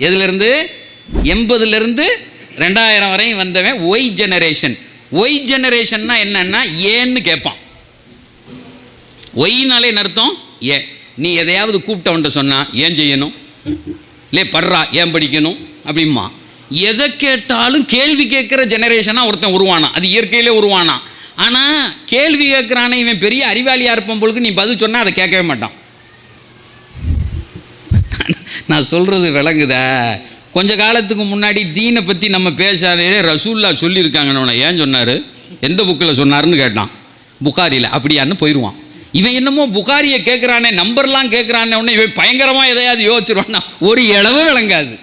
எதுலேருந்து 80லேருந்து 2000 வரையும் வந்தவன் ஒய் ஜெனரேஷன். ஒய் ஜெனரேஷன்னா என்னன்னா ஏன்னு கேட்பான். ஒய்னாலே என்ன அர்த்தம்? ஏன். நீ எதையாவது கூப்பிட்டவன்ட்ட சொன்னா ஏன் செய்யணும், இல்லை படுறா ஏன் படிக்கணும் அப்படிமா. எதை கேட்டாலும் கேள்வி கேட்குற ஜெனரேஷனாக ஒருத்தன் உருவானா, அது இயற்கையிலே உருவானா. ஆனால் கேள்வி கேட்குறானே இவன் பெரிய அறிவாளியாக இருப்பான் பொழுது நீ பதில் சொன்னால் அதை கேட்கவே மாட்டான். நான் சொல்கிறது விளங்குதா? கொஞ்ச காலத்துக்கு முன்னாடி தீனை பற்றி நம்ம பேசாதே ரசூல்லா சொல்லியிருக்காங்கன்னு ஏன் சொன்னார், எந்த புக்கில் சொன்னார்னு கேட்டான். புகாரியில். அப்படியான்னு போயிடுவான். இவன் என்னமோ புகாரியை கேட்குறானே, நம்பர்லாம் கேட்குறானே உடனே இவன் பயங்கரமாக எதையாவது யோசிச்சிருவான்னா ஒரு இளவு விளங்காது.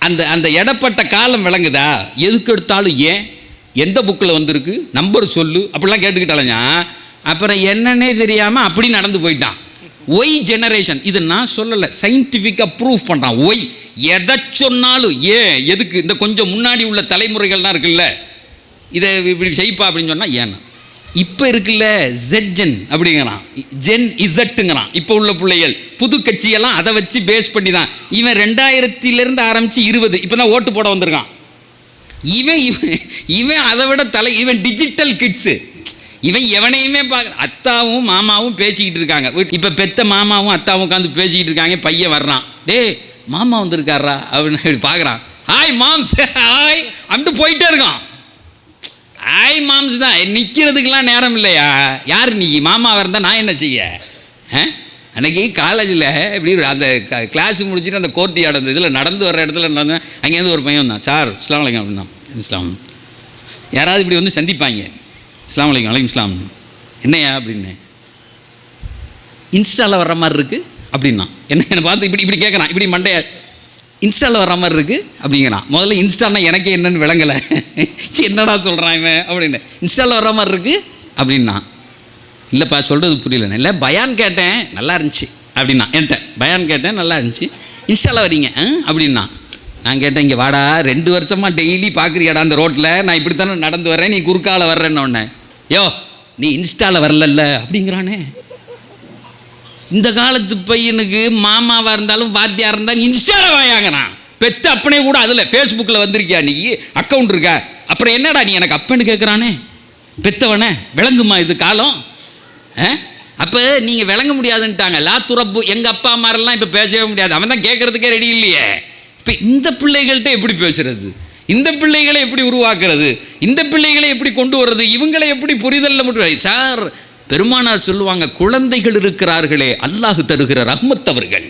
அந்த அந்த இடப்பட்ட காலம் விளங்குதா? எதுக்கு எடுத்தாலும் ஏன், எந்த புக்கில் வந்திருக்கு, நம்பர் சொல்லு அப்படிலாம் கேட்டுக்கிட்டாலஞ்சா அப்புறம் என்னன்னே தெரியாமல் அப்படி நடந்து போயிட்டான். Y generation. இது நான் சொல்லலை, சயின்டிஃபிக்காக ப்ரூவ் பண்ணுறான். ஒய் எதை சொன்னாலும் ஏன், எதுக்கு. இந்த கொஞ்சம் முன்னாடி உள்ள தலைமுறைகள்லாம் இருக்குல்ல, இதை இப்படி செய்ப்பா அப்படின்னு சொன்னால் ஏன்னா. இப்போ இருக்குல்ல ஜெட்ஜென் அப்படிங்கிறான், ஜென் இசட்டுங்கிறான். இப்போ உள்ள பிள்ளைகள் புது கட்சியெல்லாம் அதை வச்சு பேஸ் பண்ணி தான். இவன் 2000 ஆரம்பித்து 20 இப்போ தான் ஓட்டு போட வந்திருக்கான். இவன் இவன் இவன் அதை விட இவன் டிஜிட்டல் கிட்ஸு. இவன் எவனையுமே பார்க்க. அத்தாவும் மாமாவும் பேசிக்கிட்டு இருக்காங்க. இப்போ பெத்த மாமாவும் அத்தாவும் உட்காந்து பேசிக்கிட்டு இருக்காங்க. பையன் வர்றான், டே மாமா வந்திருக்காரா அப்படின்னு பார்க்குறான். ஹாய் மாம்ஸ், ஹாய் அப்படின்ட்டு போயிட்டே இருக்கான். ஹாய் மாம்ஸ் தான். நிற்கிறதுக்கெலாம் நேரம் இல்லையா? யார் நீ மாமாவாக இருந்தால் நான் என்ன செய்ய? அன்றைக்கி காலேஜில் இப்படி அந்த கிளாஸ் முடிச்சுட்டு அந்த கோர்ட் யார்டு அந்த இதில் நடந்து வர்ற இடத்துல நடந்தேன். அங்கேருந்து ஒரு பையன் வந்தான், சார் இஸ்லாம் வலைக்கம் அப்படின்னா. இஸ்லாம். யாராவது இப்படி வந்து சந்திப்பாங்க, இஸ்லாம் வலைக்கம் வலைக்கம் இஸ்லாம். என்னையா அப்படின்னு, இன்ஸ்டாவில் வர்ற மாதிரி இருக்குது அப்படின்னா. என்னை பார்த்து இப்படி இப்படி கேட்குறான், இப்படி மண்டைய இன்ஸ்டாவில் வர்ற மாதிரி இருக்குது அப்படிங்கிறான். முதல்ல இன்ஸ்டானா எனக்கு என்னன்னு விளங்கலை, என்னடா சொல்கிறான் இவன் அப்படின்னு. இன்ஸ்டாவில் வர்ற மாதிரி இருக்குது அப்படின்னா. இல்லைப்பா சொல்கிறது புரியல. இல்லை பயான் கேட்டேன் நல்லா இருந்துச்சு அப்படின்னா. என்கிட்ட பயான் கேட்டேன் நல்லா இருந்துச்சு, இன்ஸ்டாவில் வரீங்க அப்படின்னா. நான் கேட்டேன், இங்கே வாடா 2 வருஷமாக டெய்லி பார்க்குறியாடா அந்த ரோட்டில், நான் இப்படி தானே நடந்து வர்றேன், நீ குறுக்கால வர்றேன்னு ஒன்று. யோ நீ இன்ஸ்டாவில் வரலல்ல அப்படிங்கிறானே. இந்த காலத்து பையனுக்கு மாமாவாக இருந்தாலும் வாத்தியாக இருந்தாலும் இன்ஸ்டாவில் வாயாங்கிறான். பெத்த அப்பனே கூட அதில் ஃபேஸ்புக்கில் வந்திருக்கியா நீ, அக்கௌண்ட் இருக்கா, அப்புறம் என்னடா நீ எனக்கு அப்பன்னு கேட்குறானே. பெத்தவனே விளங்குமா இது காலம்? அப்போ நீங்கள் விளங்க முடியாதுன்ட்டாங்க. லா துறப்பு. எங்கள் அப்பா அம்மாரெல்லாம் இப்போ பேசவே முடியாது, அவன் தான் கேட்குறதுக்கே ரெடி இல்லையே. இப்போ இந்த பிள்ளைகள்கிட்ட எப்படி பேசுறது, இந்த பிள்ளைகளை எப்படி உருவாக்குறது, இந்த பிள்ளைகளை எப்படி கொண்டு வர்றது, இவங்களை எப்படி புரிதல்ல மட்டும். சார் பெருமானார் சொல்லுவாங்க, குழந்தைகள் இருக்கிறார்களே அல்லாஹ் தருகிற ரஹ்மத் அவர்கள்.